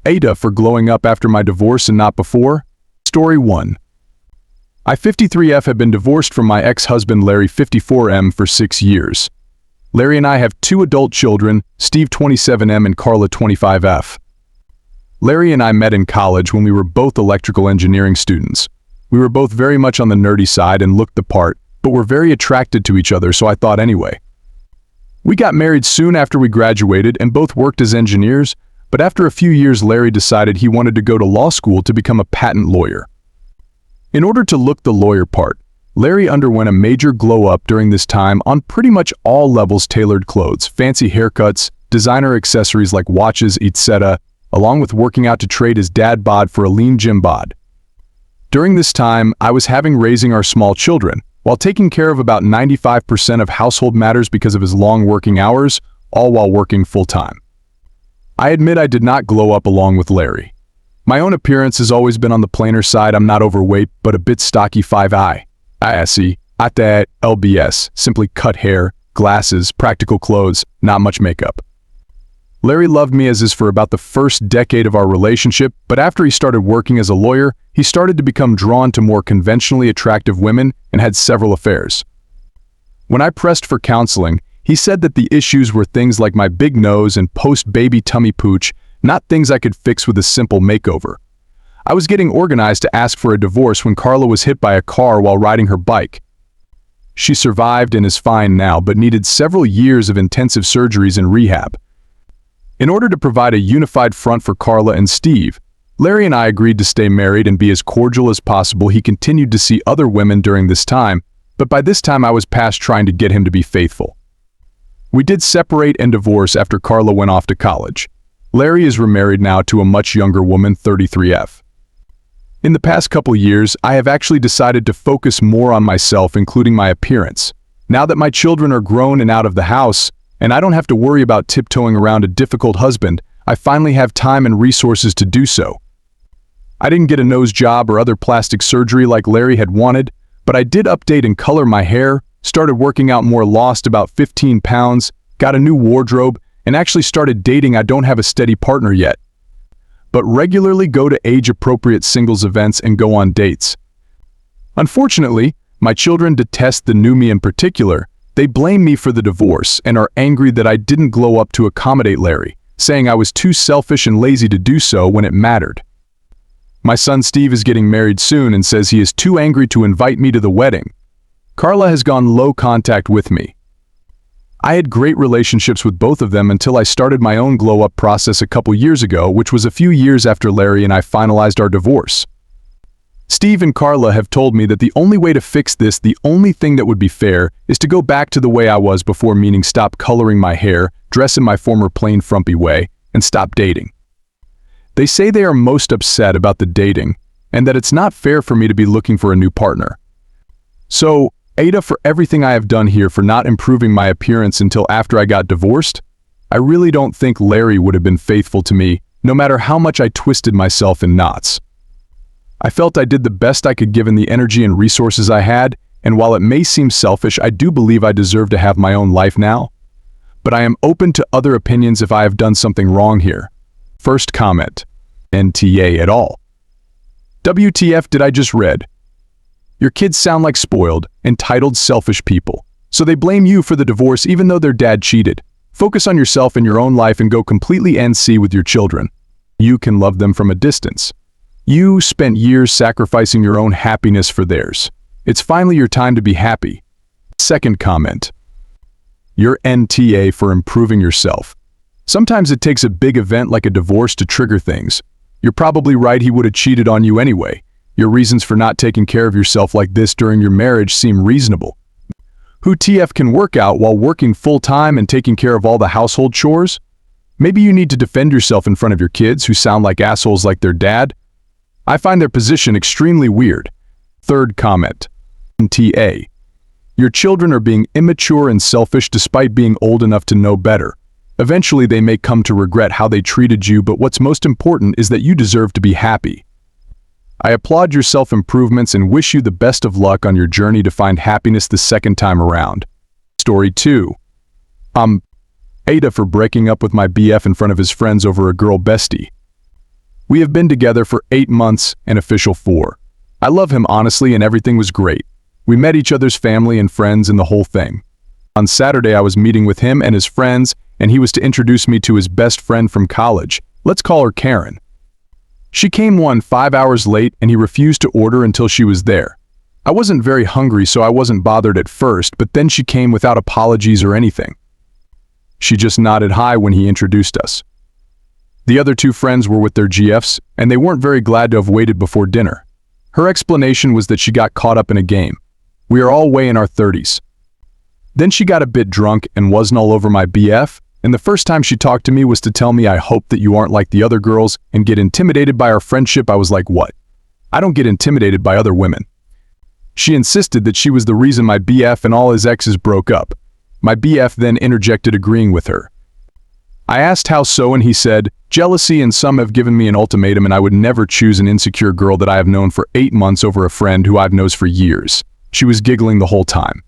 AITAH for glowing up after my divorce and not before. Story 1. I 53F have been divorced from my ex-husband Larry 54M for 6 years. Larry and I have 2 adult children, Steve 27M and Carla 25F. Larry and I met in college when we were both electrical engineering students. We were both very much on the nerdy side and looked the part, but were very attracted to each other, so I thought anyway. We got married soon after we graduated and both worked as engineers, but after a few years Larry decided he wanted to go to law school to become a patent lawyer. In order to look the lawyer part, Larry underwent a major glow-up during this time on pretty much all levels: tailored clothes, fancy haircuts, designer accessories like watches, etc., along with working out to trade his dad bod for a lean gym bod. During this time, I was raising our small children, while taking care of about 95% of household matters because of his long working hours, all while working full-time. I admit I did not glow up along with Larry. My own appearance has always been on the plainer side. I'm not overweight, but a bit stocky. 5'I". AITAH, LBS, simply cut hair, glasses, practical clothes, not much makeup. Larry loved me as is for about the first decade of our relationship, but after he started working as a lawyer, he started to become drawn to more conventionally attractive women and had several affairs. When I pressed for counseling, he said that the issues were things like my big nose and post-baby tummy pooch, not things I could fix with a simple makeover. I was getting organized to ask for a divorce when Carla was hit by a car while riding her bike. She survived and is fine now, but needed several years of intensive surgeries and rehab. In order to provide a unified front for Carla and Steve, Larry and I agreed to stay married and be as cordial as possible. He continued to see other women during this time, but by this time I was past trying to get him to be faithful. We did separate and divorce after Carla went off to college. Larry is remarried now to a much younger woman, 33F. In the past couple years, I have actually decided to focus more on myself, including my appearance. Now that my children are grown and out of the house, and I don't have to worry about tiptoeing around a difficult husband, I finally have time and resources to do so. I didn't get a nose job or other plastic surgery like Larry had wanted, but I did update and color my hair, started working out more, lost about 15 pounds, got a new wardrobe, and actually started dating. I don't have a steady partner yet, but regularly go to age-appropriate singles events and go on dates. Unfortunately, my children detest the new me in particular. They blame me for the divorce and are angry that I didn't glow up to accommodate Larry, saying I was too selfish and lazy to do so when it mattered. My son Steve is getting married soon and says he is too angry to invite me to the wedding. Carla has gone low contact with me. I had great relationships with both of them until I started my own glow-up process a couple years ago, which was a few years after Larry and I finalized our divorce. Steve and Carla have told me that the only way to fix this, the only thing that would be fair, is to go back to the way I was before, meaning stop coloring my hair, dress in my former plain frumpy way, and stop dating. They say they are most upset about the dating, and that it's not fair for me to be looking for a new partner. So, AITAH for everything I have done here for not improving my appearance until after I got divorced. I really don't think Larry would have been faithful to me, no matter how much I twisted myself in knots. I felt I did the best I could given the energy and resources I had, and while it may seem selfish, I do believe I deserve to have my own life now. But I am open to other opinions if I have done something wrong here. First comment. NTA at all. WTF did I just read? Your kids sound like spoiled, entitled, selfish people. So they blame you for the divorce even though their dad cheated. Focus on yourself and your own life and go completely NC with your children. You can love them from a distance. You spent years sacrificing your own happiness for theirs. It's finally your time to be happy. Second comment. You're NTA for improving yourself. Sometimes it takes a big event like a divorce to trigger things. You're probably right, he would have cheated on you anyway. Your reasons for not taking care of yourself like this during your marriage seem reasonable. Who TF can work out while working full-time and taking care of all the household chores? Maybe you need to defend yourself in front of your kids who sound like assholes like their dad. I find their position extremely weird. Third comment. TA. Your children are being immature and selfish despite being old enough to know better. Eventually they may come to regret how they treated you, but what's most important is that you deserve to be happy. I applaud your self-improvements and wish you the best of luck on your journey to find happiness the second time around. Story 2. AITAH for breaking up with my BF in front of his friends over a girl bestie. We have been together for 8 months and official 4. I love him honestly and everything was great. We met each other's family and friends and the whole thing. On Saturday I was meeting with him and his friends and he was to introduce me to his best friend from college. Let's call her Karen. She came 5 hours late and he refused to order until she was there. I wasn't very hungry so I wasn't bothered at first, but then she came without apologies or anything. She just nodded hi when he introduced us. The other 2 friends were with their GFs and they weren't very glad to have waited before dinner. Her explanation was that she got caught up in a game. We are all way in our 30s. Then she got a bit drunk and wasn't all over my BF, and the first time she talked to me was to tell me I hope that you aren't like the other girls and get intimidated by our friendship. I was like, what? I don't get intimidated by other women. She insisted that she was the reason my BF and all his exes broke up. My BF then interjected agreeing with her. I asked how so and he said, jealousy and some have given me an ultimatum and I would never choose an insecure girl that I have known for 8 months over a friend who I've known for years. She was giggling the whole time.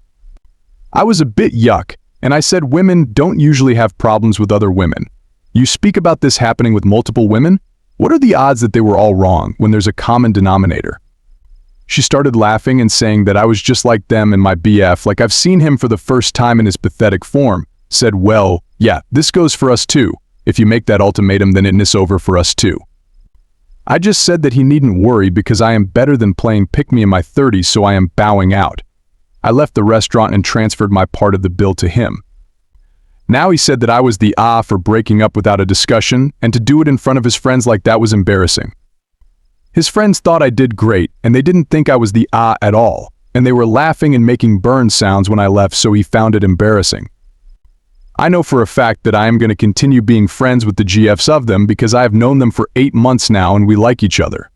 I was a bit yuck, and I said women don't usually have problems with other women. You speak about this happening with multiple women? What are the odds that they were all wrong when there's a common denominator? She started laughing and saying that I was just like them and my BF, like I've seen him for the first time in his pathetic form. Said, well, yeah, this goes for us too. If you make that ultimatum, then it's over for us too. I just said that he needn't worry because I am better than playing pick-me in my 30s, so I am bowing out. I left the restaurant and transferred my part of the bill to him. Now he said that I was the for breaking up without a discussion, and to do it in front of his friends like that was embarrassing. His friends thought I did great, and they didn't think I was the at all, and they were laughing and making burn sounds when I left, so he found it embarrassing. I know for a fact that I am going to continue being friends with the GFs of them because I have known them for 8 months now and we like each other.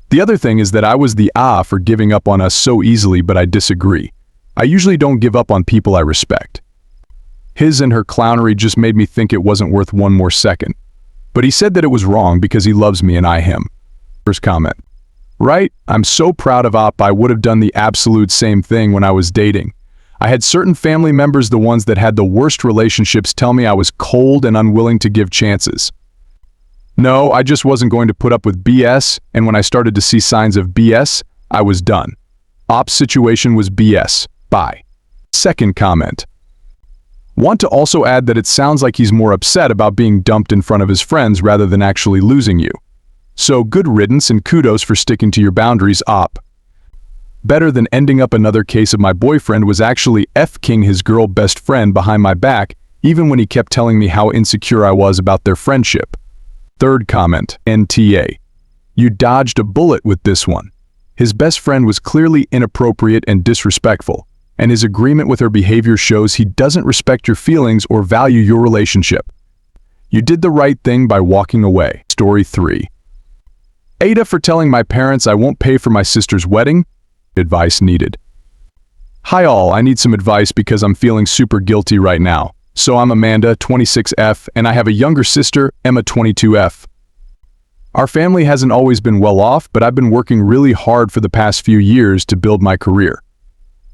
The other thing is that I was the for giving up on us so easily, but I disagree. I usually don't give up on people I respect. His and her clownery just made me think it wasn't worth one more second. But he said that it was wrong because he loves me and I him. First comment. Right, I'm so proud of I would have done the absolute same thing when I was dating. I had certain family members, the ones that had the worst relationships, tell me I was cold and unwilling to give chances. No, I just wasn't going to put up with BS, and when I started to see signs of BS, I was done. Op's situation was BS. Bye. Second comment. Want to also add that it sounds like he's more upset about being dumped in front of his friends rather than actually losing you. So good riddance and kudos for sticking to your boundaries, Op. Better than ending up another case of my boyfriend was actually F-king his girl best friend behind my back, even when he kept telling me how insecure I was about their friendship. Third comment, NTA. You dodged a bullet with this one. His best friend was clearly inappropriate and disrespectful, and his agreement with her behavior shows he doesn't respect your feelings or value your relationship. You did the right thing by walking away. Story 3. AITAH for telling my parents I won't pay for my sister's wedding. Advice needed. Hi all, I need some advice because I'm feeling super guilty right now. So I'm Amanda, 26F, and I have a younger sister, Emma, 22F. Our family hasn't always been well off, but I've been working really hard for the past few years to build my career.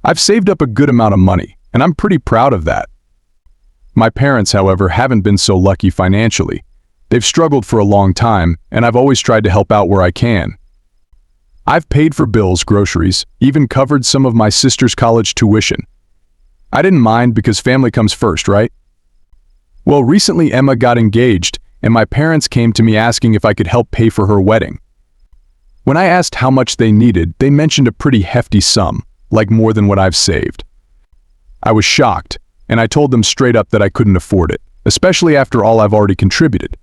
I've saved up a good amount of money, and I'm pretty proud of that. My parents, however, haven't been so lucky financially. They've struggled for a long time, and I've always tried to help out where I can. I've paid for bills, groceries, even covered some of my sister's college tuition. I didn't mind because family comes first, right? Well, recently Emma got engaged, and my parents came to me asking if I could help pay for her wedding. When I asked how much they needed, they mentioned a pretty hefty sum, like more than what I've saved. I was shocked, and I told them straight up that I couldn't afford it, especially after all I've already contributed.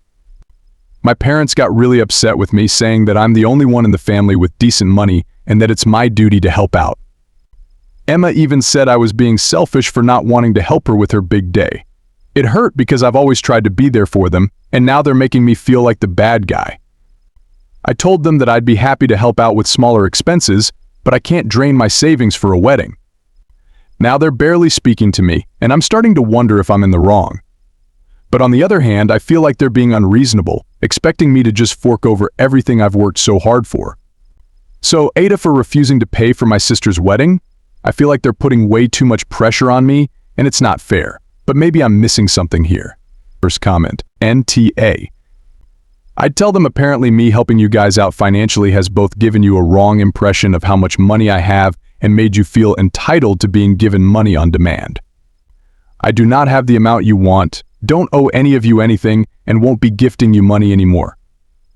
My parents got really upset with me, saying that I'm the only one in the family with decent money and that it's my duty to help out. Emma even said I was being selfish for not wanting to help her with her big day. It hurt because I've always tried to be there for them, and now they're making me feel like the bad guy. I told them that I'd be happy to help out with smaller expenses, but I can't drain my savings for a wedding. Now they're barely speaking to me, and I'm starting to wonder if I'm in the wrong. But on the other hand, I feel like they're being unreasonable, expecting me to just fork over everything I've worked so hard for. So, AITAH for refusing to pay for my sister's wedding? I feel like they're putting way too much pressure on me, and it's not fair. But maybe I'm missing something here. First comment, NTA. I'd tell them apparently me helping you guys out financially has both given you a wrong impression of how much money I have and made you feel entitled to being given money on demand. I do not have the amount you want, don't owe any of you anything, and won't be gifting you money anymore.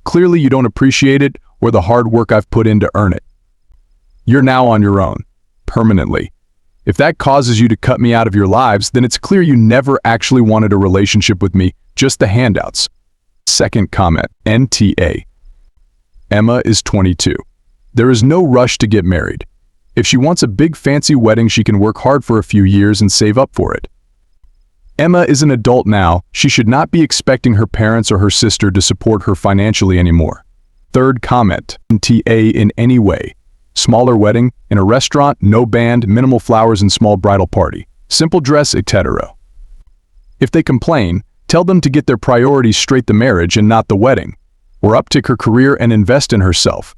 Clearly you don't appreciate it or the hard work I've put in to earn it. You're now on your own, permanently. If that causes you to cut me out of your lives, then it's clear you never actually wanted a relationship with me, just the handouts. Second comment, NTA. Emma is 22. There is no rush to get married. If she wants a big fancy wedding, she can work hard for a few years and save up for it. Emma is an adult now. She should not be expecting her parents or her sister to support her financially anymore. Third comment, NTA in any way. Smaller wedding, in a restaurant, no band, minimal flowers and small bridal party. Simple dress, etc. If they complain, tell them to get their priorities straight, the marriage and not the wedding. Or uptick her career and invest in herself.